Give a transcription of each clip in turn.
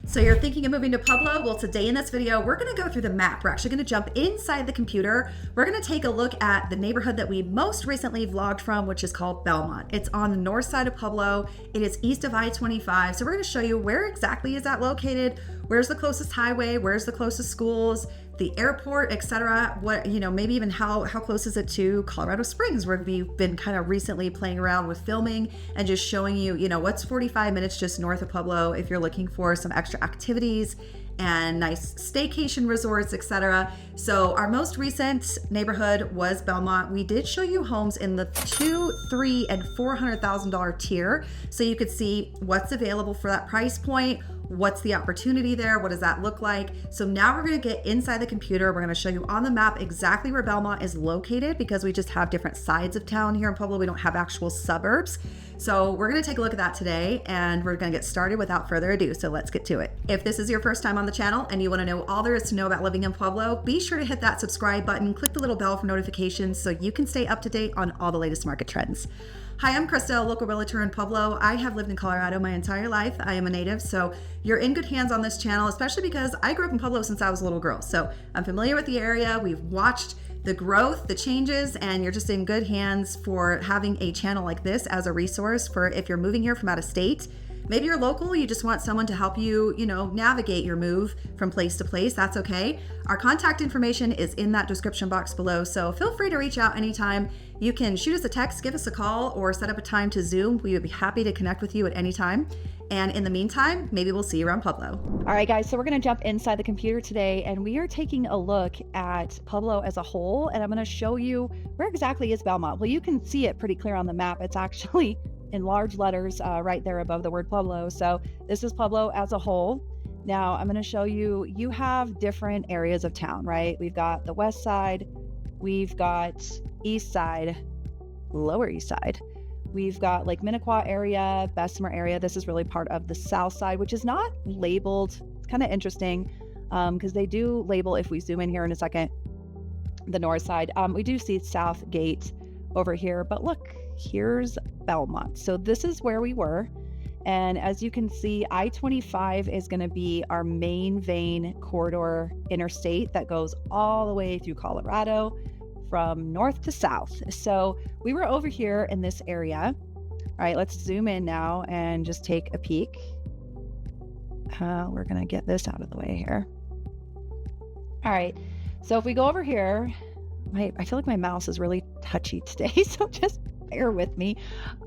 So you're thinking of moving to Pueblo? Well, today in this video, we're gonna go through the map. We're actually gonna jump inside the computer. We're gonna take a look at the neighborhood that we most recently vlogged from, which is called Belmont. It's on the north side of Pueblo. It is east of I-25. So we're gonna show you where exactly is that located, where's the closest highway, where's the closest schools, the airport, etc. What, maybe even how close is it to Colorado Springs, where we've been kind of recently playing around with filming and just showing you, what's 45 minutes just north of Pueblo if you're looking for some extra activities and nice staycation resorts, etc. So our most recent neighborhood was Belmont. We did show you homes in the $200,000, $300,000, and $400,000 tier, so you could see what's available for that price point. What's the opportunity there? What does that look like? So now we're gonna get inside the computer. We're gonna show you on the map exactly where Belmont is located, because we just have different sides of town here in Pueblo. We don't have actual suburbs. So we're gonna take a look at that today, and we're gonna get started without further ado. So let's get to it. If this is your first time on the channel and you wanna know all there is to know about living in Pueblo, be sure to hit that subscribe button, click the little bell for notifications so you can stay up to date on all the latest market trends. Hi, I'm Krista, a local realtor in Pueblo. I have lived in Colorado my entire life. I am a native, so you're in good hands on this channel, especially because I grew up in Pueblo since I was a little girl. So I'm familiar with the area. We've watched the growth, the changes, and you're just in good hands for having a channel like this as a resource for if you're moving here from out of state. Maybe you're local, you just want someone to help you, navigate your move from place to place. That's okay. Our contact information is in that description box below, so feel free to reach out anytime. You can shoot us a text, give us a call, or set up a time to Zoom. We would be happy to connect with you at any time. And in the meantime, maybe we'll see you around Pueblo. All right, guys, so we're gonna jump inside the computer today, and we are taking a look at Pueblo as a whole, and I'm gonna show you where exactly is Belmont. Well, you can see it pretty clear on the map. It's actually in large letters right there above the word Pueblo. So this is Pueblo as a whole. Now I'm gonna show you, you have different areas of town, right? We've got the west side, we've got east side, lower east side. We've got Lake Minnequa area, Bessemer area. This is really part of the south side, which is not labeled. It's kind of interesting because they do label, if we zoom in here in a second, the north side. We do see South Gate over here, but look, here's Belmont. So this is where we were. And as you can see, I-25 is going to be our main vein corridor interstate that goes all the way through Colorado from north to south. So we were over here in this area. All right, let's zoom in now and just take a peek. We're going to get this out of the way here. All right, so if we go over here, I feel like my mouse is really touchy today, so just bear with me.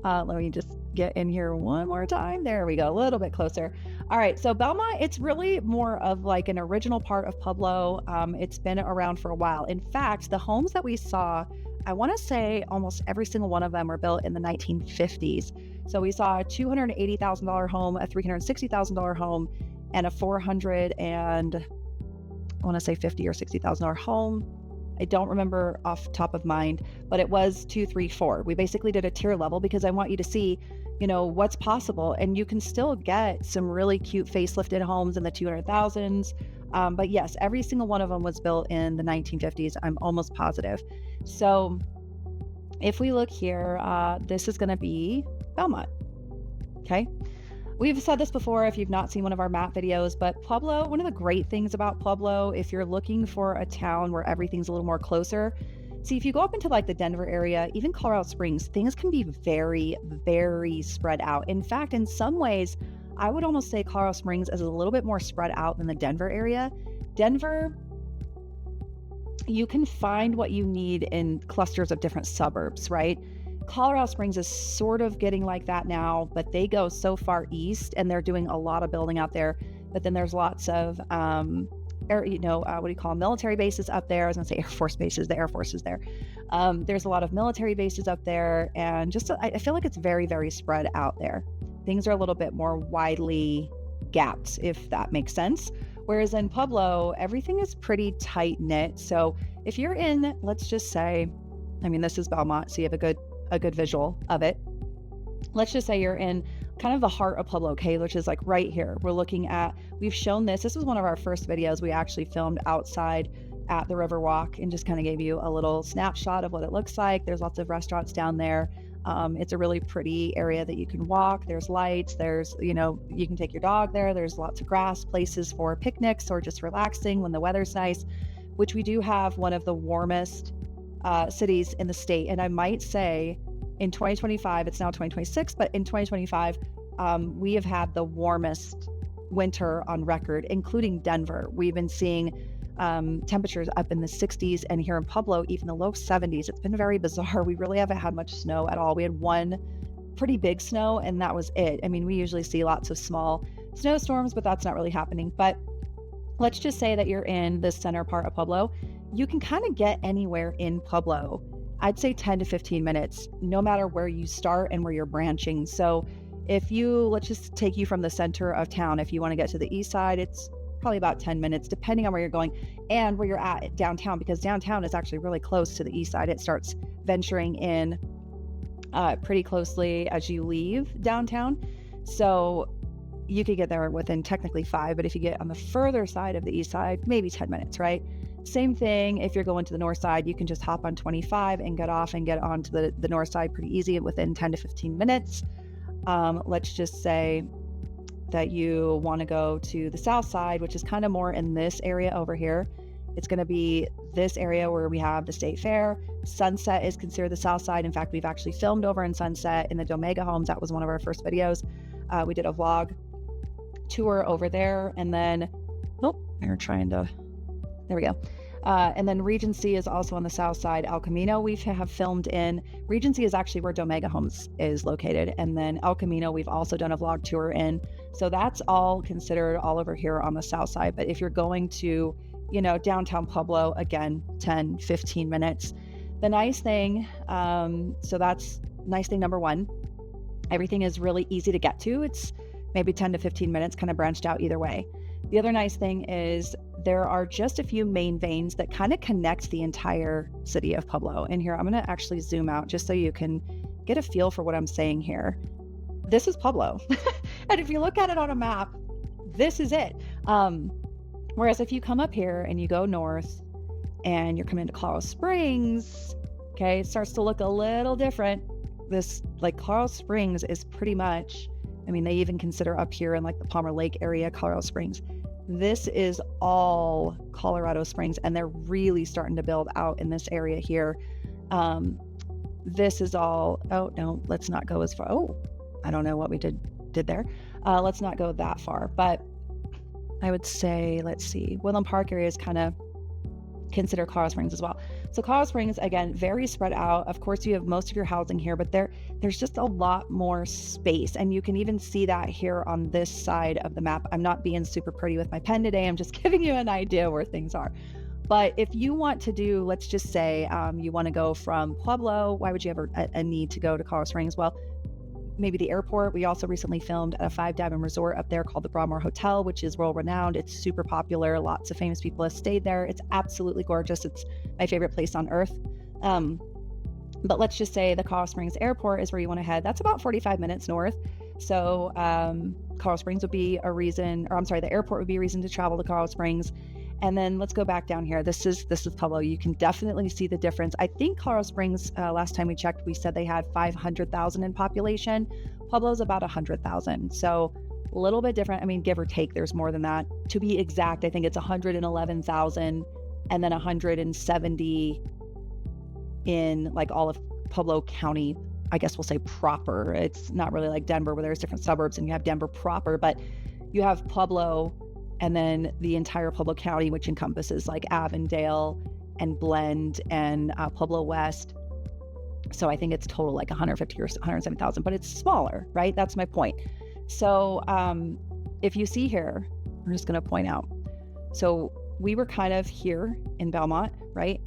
Let me just get in here one more time. There we go, a little bit closer. All right, so Belmont, it's really more of like an original part of Pueblo. It's been around for a while. In fact, the homes that we saw, I want to say almost every single one of them were built in the 1950s. So we saw a $280,000 home, a $360,000 home, and a $400 and I want to say $50,000 or $60,000 home. I don't remember off top of mind, but it was 2, 3, 4. We basically did a tier level because I want you to see, what's possible. And you can still get some really cute facelifted homes in the 200,000s. But yes, every single one of them was built in the 1950s. I'm almost positive. So if we look here, this is going to be Belmont. Okay. We've said this before if you've not seen one of our map videos, but Pueblo, one of the great things about Pueblo, if you're looking for a town where everything's a little more closer, see, if you go up into like the Denver area, even Colorado Springs, things can be very, very spread out. In fact, in some ways, I would almost say Colorado Springs is a little bit more spread out than the Denver area. Denver, you can find what you need in clusters of different suburbs, right? Colorado Springs is sort of getting like that now, but they go so far east and they're doing a lot of building out there. But then there's lots of, military bases up there. I was gonna say Air Force bases, the Air Force is there. There's a lot of military bases up there, and I feel like it's very, very spread out there. Things are a little bit more widely gapped, if that makes sense. Whereas in Pueblo, everything is pretty tight knit. So if you're in, let's just say, this is Belmont, so you have a good visual of it. Let's just say you're in kind of the heart of Pueblo, okay, which is like right here. We've shown this was one of our first videos we actually filmed outside at the Riverwalk and just kind of gave you a little snapshot of what it looks like. There's lots of restaurants down there. It's a really pretty area that you can walk. There's lights, there's, you can take your dog there. There's lots of grass, places for picnics or just relaxing when the weather's nice, which we do have one of the warmest cities in the state. And I might say in 2025, it's now 2026, but in 2025, we have had the warmest winter on record, including Denver. We've been seeing temperatures up in the 60s, and here in Pueblo, even the low 70s. It's been very bizarre. We really haven't had much snow at all. We had one pretty big snow, and that was it. I mean, we usually see lots of small snowstorms, but that's not really happening. But let's just say that you're in the center part of Pueblo. You can kind of get anywhere in Pueblo. I'd say 10 to 15 minutes, no matter where you start and where you're branching. So let's just take you from the center of town. If you want to get to the east side, it's probably about 10 minutes, depending on where you're going and where you're at downtown, because downtown is actually really close to the east side. It starts venturing in pretty closely as you leave downtown. So you could get there within technically 5, but if you get on the further side of the east side, maybe 10 minutes, right? Same thing if you're going to the north side, you can just hop on 25 and get off and get onto the north side pretty easy within 10 to 15 minutes. Let's just say that you want to go to the south side, which is kind of more in this area over here. It's going to be this area where we have the state fair. Sunset is considered the south side. In fact, we've actually filmed over in Sunset in the Domega homes. That was one of our first videos. We did a vlog tour over there, and then there we go. And then Regency is also on the south side. El Camino we have filmed in. Regency is actually where Domega Homes is located. And then El Camino we've also done a vlog tour in. So that's all considered all over here on the south side. But if you're going to, downtown Pueblo, again, 10, 15 minutes. The nice thing, so that's nice thing number one. Everything is really easy to get to. It's maybe 10 to 15 minutes, kind of branched out either way. The other nice thing is there are just a few main veins that kind of connect the entire city of Pueblo. And here, I'm going to actually zoom out just so you can get a feel for what I'm saying here. This is Pueblo. And if you look at it on a map, this is it. Whereas if you come up here and you go north and you're coming into Colorado Springs, okay, it starts to look a little different. Colorado Springs is pretty much, they even consider up here in the Palmer Lake area, Colorado Springs. This is all Colorado Springs, and they're really starting to build out in this area here. This is all, let's not go as far. I don't know what we did there. Let's not go that far, but I would say, let's see, Woodland Park area is kind of consider Colorado Springs as well. So Colorado Springs, again, very spread out. Of course, you have most of your housing here, but there's just a lot more space. And you can even see that here on this side of the map. I'm not being super pretty with my pen today. I'm just giving you an idea where things are. But if you want to do, let's just say you want to go from Pueblo, why would you ever a need to go to Colorado Springs? Well, maybe the airport. We also recently filmed at a 5-diamond resort up there called the Broadmoor Hotel, which is world renowned. It's super popular. Lots of famous people have stayed there. It's absolutely gorgeous. It's my favorite place on earth. But let's just say the Colorado Springs airport is where you want to head. That's about 45 minutes north. So Colorado Springs would be a reason, the airport would be a reason to travel to Colorado Springs. And then let's go back down here. This is Pueblo. You can definitely see the difference. I think Colorado Springs, last time we checked, we said they had 500,000 in population. Pueblo's about 100,000. So a little bit different. Give or take, there's more than that. To be exact, I think it's 111,000 and then 170 in all of Pueblo County. I guess we'll say proper. It's not really like Denver where there's different suburbs and you have Denver proper, but you have Pueblo and then the entire Pueblo County, which encompasses Avondale and Blend and Pueblo West. So I think it's total 150 or 170,000, but it's smaller, right? That's my point. So if you see here, I'm just going to point out. So we were kind of here in Belmont, right?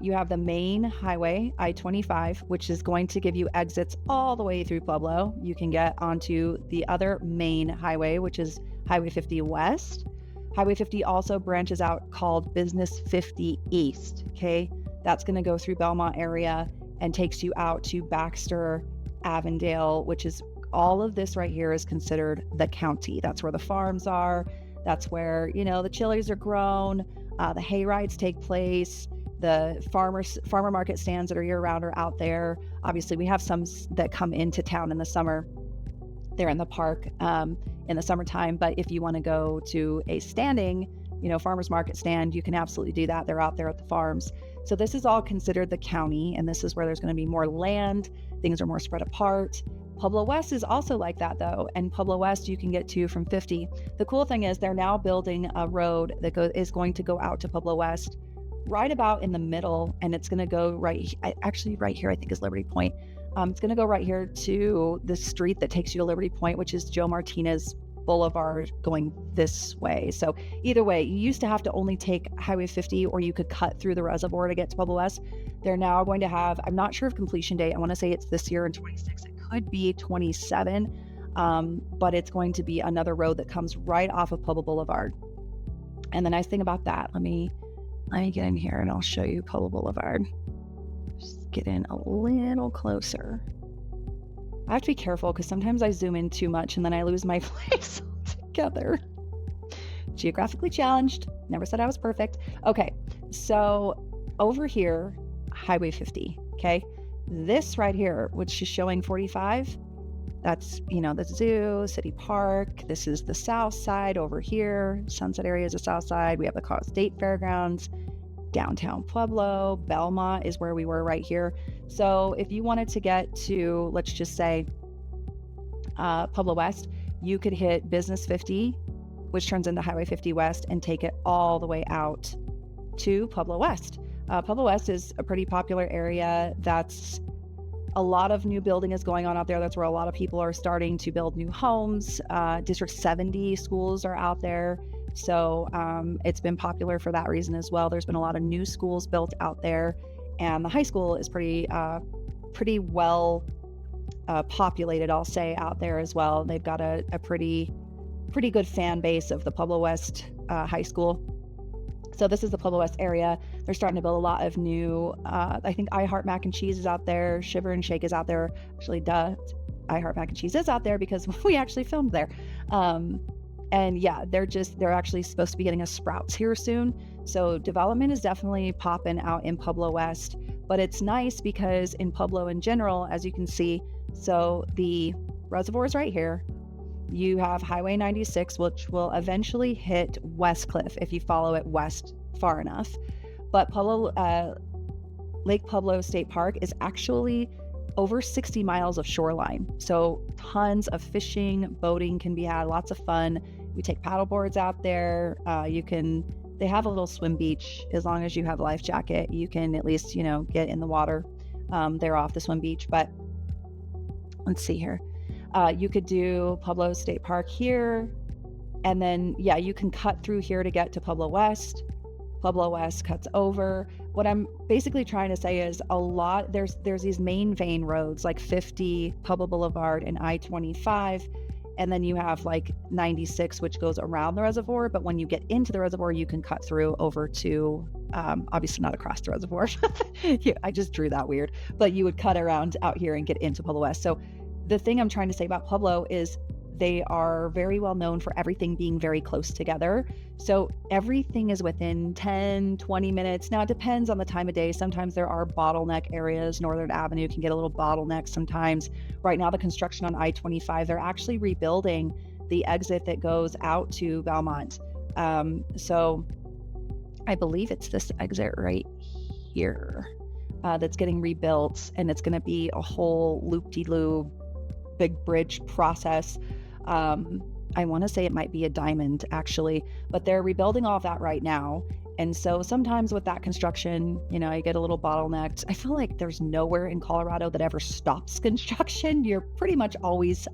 You have the main highway, I-25, which is going to give you exits all the way through Pueblo. You can get onto the other main highway, which is Highway 50 West. Highway 50 also branches out called Business 50 East, okay? That's going to go through Belmont area and takes you out to Baxter, Avondale, which is all of this right here is considered the county. That's where the farms are. That's where, the chilies are grown. The hay rides take place. The farmer market stands that are year round are out there. Obviously, we have some that come into town in the summer. They're in the park in the summertime. But if you want to go to a standing, farmer's market stand, you can absolutely do that. They're out there at the farms. So this is all considered the county, and this is where there's going to be more land. Things are more spread apart. Pueblo West is also like that though, and Pueblo West you can get to from 50. The cool thing is they're now building a road that is going to go out to Pueblo West right about in the middle, and it's going to go right here I think is Liberty Point. It's going to go right here to the street that takes you to Liberty Point, which is Joe Martinez Boulevard going this way. So either way, you used to have to only take Highway 50 or you could cut through the reservoir to get to Pueblo West. They're now going to have, I'm not sure of completion date. I want to say it's this year in 26. It could be 27, but it's going to be another road that comes right off of Pueblo Boulevard. And the nice thing about that, let me get in here and I'll show you Pueblo Boulevard. Just get in a little closer. I have to be careful because sometimes I zoom in too much and then I lose my place altogether. Geographically challenged. Never said I was perfect. Okay, so over here, Highway 50, okay? This right here, which is showing 45, that's, the zoo, city park. This is the south side over here. Sunset area is the south side. We have the Colorado State Fairgrounds. Downtown Pueblo, Belmont is where we were right here. So if you wanted to get to, let's just say, Pueblo West, you could hit Business 50, which turns into Highway 50 West, and take it all the way out to Pueblo West. Pueblo West is a pretty popular area. That's a lot of new building is going on out there. That's where a lot of people are starting to build new homes. District 70 schools are out there. So it's been popular for that reason as well. There's been a lot of new schools built out there, and the high school is pretty well populated, I'll say, out there as well. They've got a pretty good fan base of the Pueblo West High School. So this is the Pueblo West area. They're starting to build a lot of new, I think I Heart Mac and Cheese is out there. Shiver and Shake is out there. Actually, I Heart Mac and Cheese is out there because we actually filmed there. And yeah, they're actually supposed to be getting a Sprouts here soon. So development is definitely popping out in Pueblo West, but it's nice because in Pueblo in general, as you can see, so the reservoir is right here. You have Highway 96, which will eventually hit Westcliff if you follow it west far enough. But Lake Pueblo State Park is actually over 60 miles of shoreline. So tons of fishing, boating can be had, lots of fun. We take paddle boards out there. They have a little swim beach. As long as you have a life jacket, you can at least, get in the water. They're off the swim beach, but let's see here. You could do Pueblo State Park here. And then, you can cut through here to get to Pueblo West. Pueblo West cuts over. What I'm basically trying to say is there's these main vein roads like 50, Pueblo Boulevard, and I-25. And then you have like 96, which goes around the reservoir. But when you get into the reservoir, you can cut through over to, obviously not across the reservoir. I just drew that weird. But you would cut around out here and get into Pueblo West. So the thing I'm trying to say about Pueblo is they are very well known for everything being very close together. So everything is within 10, 20 minutes. Now it depends on the time of day. Sometimes there are bottleneck areas. Northern Avenue can get a little bottleneck sometimes. Right now, the construction on I-25, they're actually rebuilding the exit that goes out to Belmont. So I believe it's this exit right here that's getting rebuilt, and it's going to be a whole loop-de-loop big bridge process. I want to say it might be a diamond actually, but they're rebuilding all of that right now. And so sometimes with that construction, you get a little bottlenecked. I feel like there's nowhere in Colorado that ever stops construction. You're pretty much always,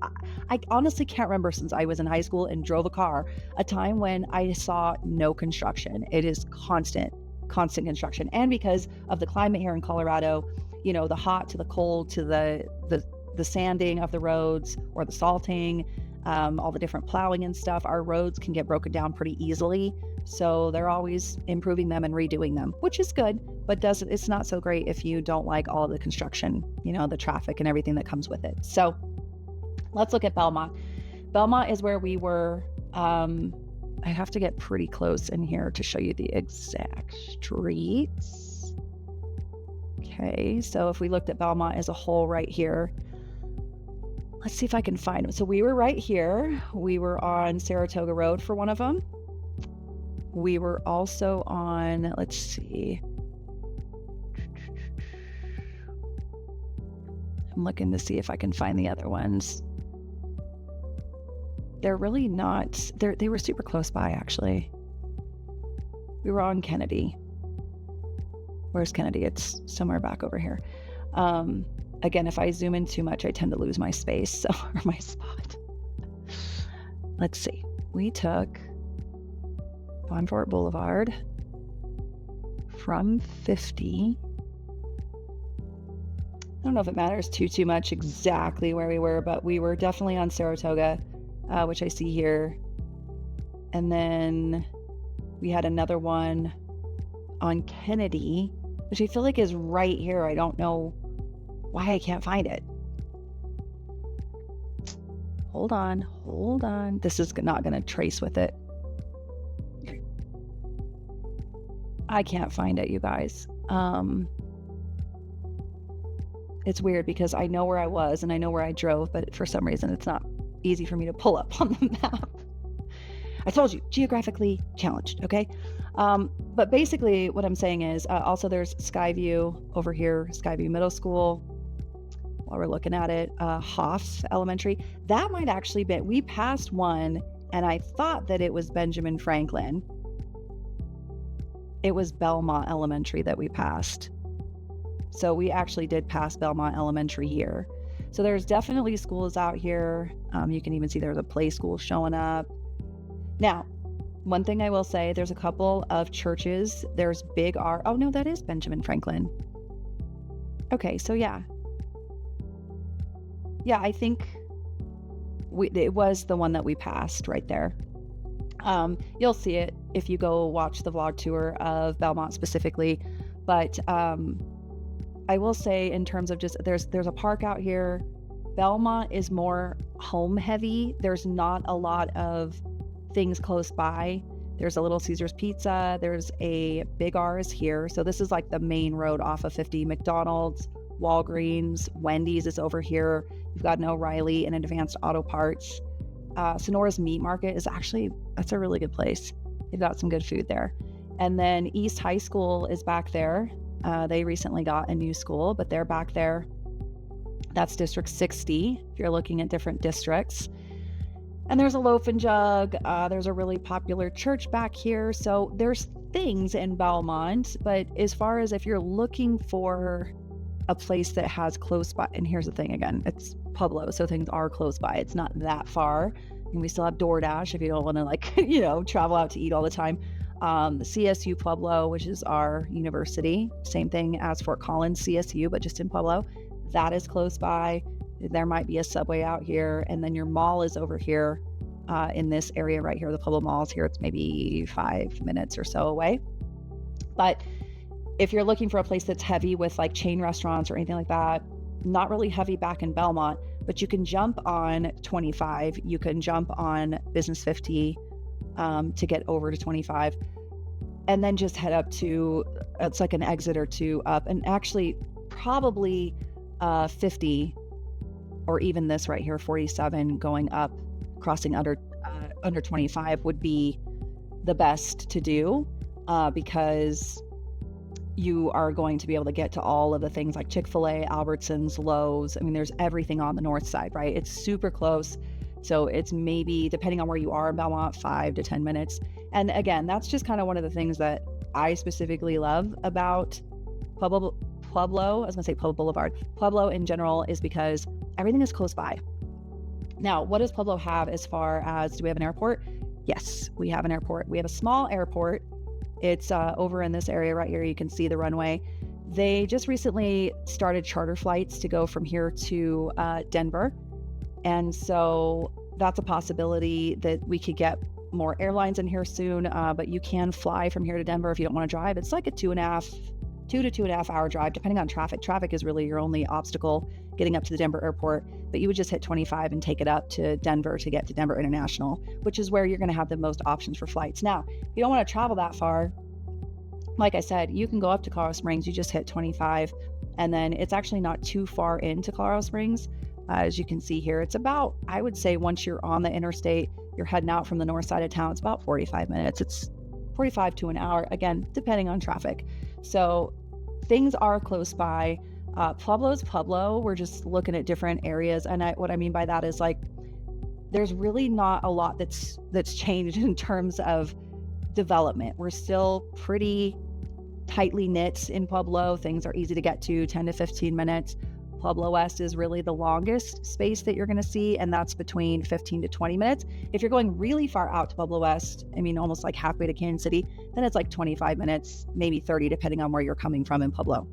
I honestly can't remember since I was in high school and drove a car, a time when I saw no construction. It is constant construction. And because of the climate here in Colorado, the hot to the cold to the sanding of the roads or the salting, all the different plowing and stuff, our roads can get broken down pretty easily. So they're always improving them and redoing them, which is good, but it's not so great if you don't like all of the construction, the traffic and everything that comes with it. So let's look at Belmont. Belmont is where we were. I have to get pretty close in here to show you the exact streets. Okay, so if we looked at Belmont as a whole right here, let's see if I can find them. So we were right here. We were on Saratoga Road for one of them. We were also on, let's see. I'm looking to see if I can find the other ones. They're really not, they were super close by actually. We were on Kennedy. Where's Kennedy? It's somewhere back over here. Again, if I zoom in too much, I tend to lose my space, or my spot. Let's see. We took Bon Fort Boulevard from 50. I don't know if it matters too much exactly where we were, but we were definitely on Saratoga, which I see here. And then we had another one on Kennedy, which I feel like is right here. I don't know why I can't find it. Hold on. This is not going to trace with it. I can't find it, you guys. It's weird because I know where I was and I know where I drove, but for some reason it's not easy for me to pull up on the map. I told you, geographically challenged, okay? But basically what I'm saying is, also there's Skyview over here, Skyview Middle School. While we're looking at it, Hoff Elementary. That might actually be, we passed one and I thought that it was Benjamin Franklin. It was Belmont Elementary that we passed. So we actually did pass Belmont Elementary here. So there's definitely schools out here. You can even see there's a play school showing up. Now, one thing I will say, there's a couple of churches. There's Big R. Oh no, that is Benjamin Franklin. Okay, so yeah. Yeah, I think it was the one that we passed right there. You'll see it if you go watch the vlog tour of Belmont specifically. But I will say, in terms of just, there's a park out here. Belmont is more home heavy. There's not a lot of things close by. There's a Little Caesars Pizza. There's a Big R's here. So this is like the main road off of 50. McDonald's, Walgreens, Wendy's is over here. You've got an O'Reilly and an Advanced Auto Parts. Sonora's Meat Market is actually, that's a really good place. They've got some good food there. And then East High School is back there. They recently got a new school, but they're back there. That's District 60, if you're looking at different districts. And there's a Loaf and Jug. There's a really popular church back here. So there's things in Belmont, but as far as if you're looking for a place that has close by, and here's the thing again, it's Pueblo, so things are close by. It's not that far. And we still have DoorDash if you don't want to travel out to eat all the time. The CSU Pueblo, which is our university, same thing as Fort Collins CSU, but just in Pueblo. That is close by. There might be a Subway out here, and then your mall is over here in this area right here. The Pueblo Mall is here. It's maybe 5 minutes or so away. But if you're looking for a place that's heavy with like chain restaurants or anything like that, not really heavy back in Belmont, but you can jump on 25. You can jump on Business 50 to get over to 25, and then just head up to, it's like an exit or two up, and actually probably 50, or even this right here, 47, going up, crossing under 25 would be the best to do, because you are going to be able to get to all of the things like Chick-fil-A, Albertsons, Lowe's. I mean, there's everything on the north side, right? It's super close. So it's maybe, depending on where you are in Belmont, 5 to 10 minutes. And again, that's just kind of one of the things that I specifically love about Pueblo. I was gonna say Pueblo Boulevard. Pueblo in general is because everything is close by. Now, what does Pueblo have as far as, do we have an airport? Yes, we have an airport. We have a small airport. It's over in this area right here. You can see the runway. They just recently started charter flights to go from here to Denver. And so that's a possibility that we could get more airlines in here soon. But you can fly from here to Denver if you don't want to drive. It's like a 2 to 2.5 hour drive, depending on traffic. Traffic is really your only obstacle getting up to the Denver airport, but you would just hit 25 and take it up to Denver to get to Denver International, which is where you're going to have the most options for flights. Now, if you don't want to travel that far, like I said, you can go up to Colorado Springs. You just hit 25 And then it's actually not too far into Colorado Springs. As you can see here, it's about, I would say, once you're on the interstate, you're heading out from the north side of town, it's about 45 minutes. It's 45 to an hour, again, depending on traffic. So things are close by. Pueblo's Pueblo. We're just looking at different areas. And what I mean by that is like, there's really not a lot that's changed in terms of development. We're still pretty tightly knit in Pueblo. Things are easy to get to, 10 to 15 minutes. Pueblo West is really the longest space that you're going to see, and that's between 15 to 20 minutes. If you're going really far out to Pueblo West, I mean, almost like halfway to Cañon City, then it's like 25 minutes, maybe 30, depending on where you're coming from in Pueblo.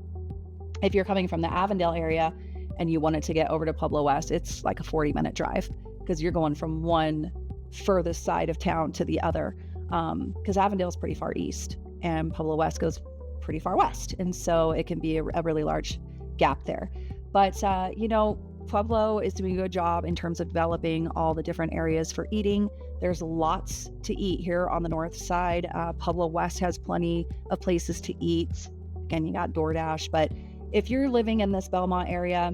If you're coming from the Avondale area and you wanted to get over to Pueblo West, it's like a 40-minute drive because you're going from one furthest side of town to the other, because Avondale is pretty far east and Pueblo West goes pretty far west. And so it can be a really large gap there. But, Pueblo is doing a good job in terms of developing all the different areas for eating. There's lots to eat here on the north side. Pueblo West has plenty of places to eat. Again, you got DoorDash, but if you're living in this Belmont area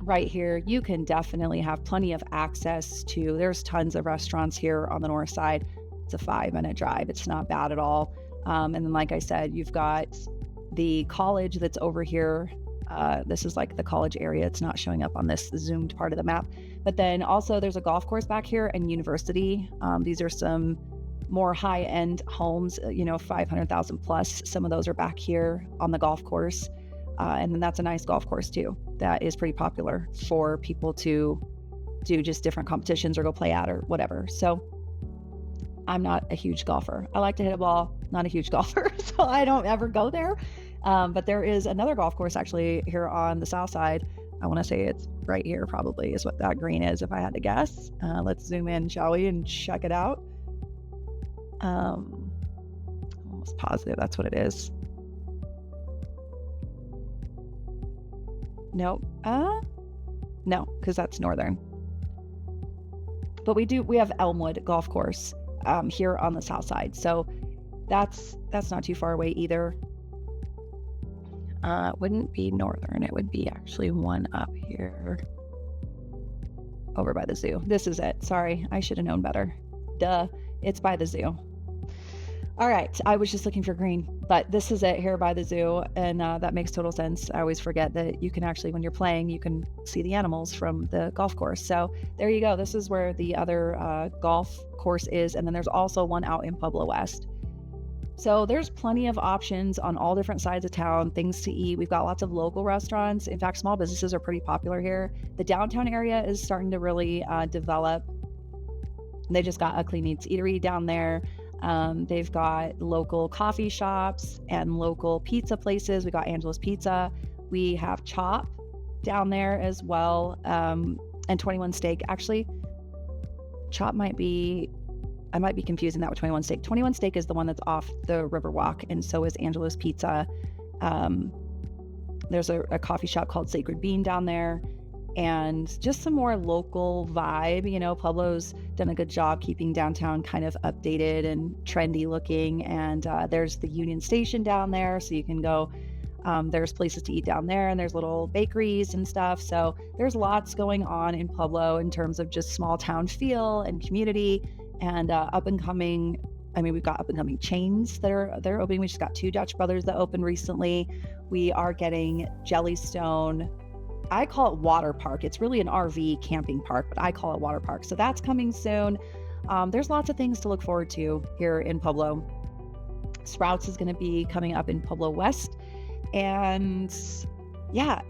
right here, you can definitely have plenty of access to, there's tons of restaurants here on the north side. It's a 5-minute drive. It's not bad at all. And then, like I said, you've got the college that's over here. This is like the college area. It's not showing up on this zoomed part of the map. But then also there's a golf course back here and university. These are some more high-end homes, 500,000 plus. Some of those are back here on the golf course. And then that's a nice golf course too. That is pretty popular for people to do just different competitions or go play at or whatever. So I'm not a huge golfer. I like to hit a ball, not a huge golfer. So I don't ever go there. But there is another golf course actually here on the south side. I want to say it's right here probably is what that green is if I had to guess. Let's zoom in, shall we, and check it out. Almost positive that's what it is. No, no, because that's northern. But we have Elmwood Golf Course here on the south side. So that's not too far away either. It wouldn't be northern. It would be actually one up here over by the zoo. This is it. Sorry, I should have known better. Duh, it's by the zoo. All right, I was just looking for green, but this is it here by the zoo, and that makes total sense. I always forget that you can actually, when you're playing, you can see the animals from the golf course. So there you go. This is where the other golf course is, and then there's also one out in Pueblo West. So there's plenty of options on all different sides of town, things to eat. We've got lots of local restaurants. In fact, small businesses are pretty popular here. The downtown area is starting to really develop. They just got a Clean Eats Eatery down there. They've got local coffee shops and local pizza places. We got Angela's Pizza. We have Chop down there as well. And 21 Steak. Actually, Chop I might be confusing that with 21 Steak. 21 Steak is the one that's off the Riverwalk, and so is Angela's Pizza. There's a coffee shop called Sacred Bean down there, and just some more local vibe. Pueblo's done a good job keeping downtown kind of updated and trendy looking, and there's the Union Station down there, so you can go. There's places to eat down there, and there's little bakeries and stuff. So there's lots going on in Pueblo in terms of just small town feel and community. And up and coming, we've got up and coming chains they're opening. We just got 2 Dutch Brothers that opened recently. We are getting Jellystone. I call it water park. It's really an RV camping park, but I call it water park. So that's coming soon. There's lots of things to look forward to here in Pueblo. Sprouts is going to be coming up in Pueblo West. And yeah,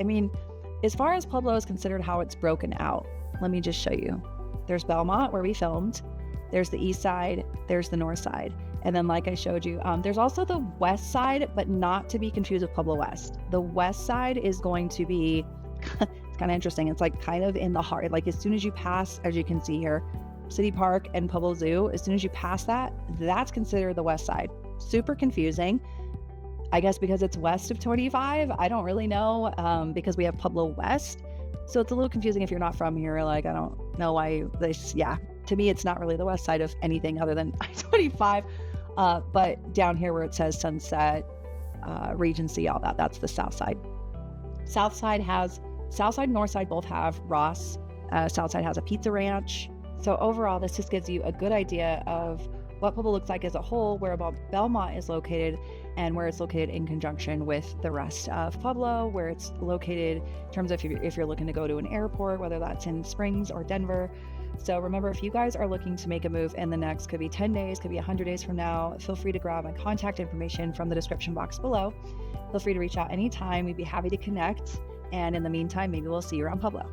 as far as Pueblo is considered, how it's broken out, let me just show you. There's Belmont where we filmed. There's the east side, there's the north side. And then like I showed you, there's also the west side, but not to be confused with Pueblo West. The west side is going to be, it's kind of interesting. It's like kind of in the heart, like as soon as you pass, as you can see here, City Park and Pueblo Zoo, as soon as you pass that, that's considered the west side. Super confusing. I guess because it's west of 25, I don't really know, because we have Pueblo West. So it's a little confusing if you're not from here. Like, I don't know why this, to me, it's not really the west side of anything other than I-25. But down here where it says Sunset, Regency, all that, that's the south side. South side, north side both have Ross. South side has a pizza ranch. So overall, this just gives you a good idea of what Pueblo looks like as a whole, where about Belmont is located, and where it's located in conjunction with the rest of Pueblo, where it's located in terms of if you're looking to go to an airport, whether that's in Springs or Denver. So remember, if you guys are looking to make a move in the next, could be 10 days, could be 100 days from now, feel free to grab my contact information from the description box below. Feel free to reach out anytime. We'd be happy to connect. And in the meantime, maybe we'll see you around Pueblo.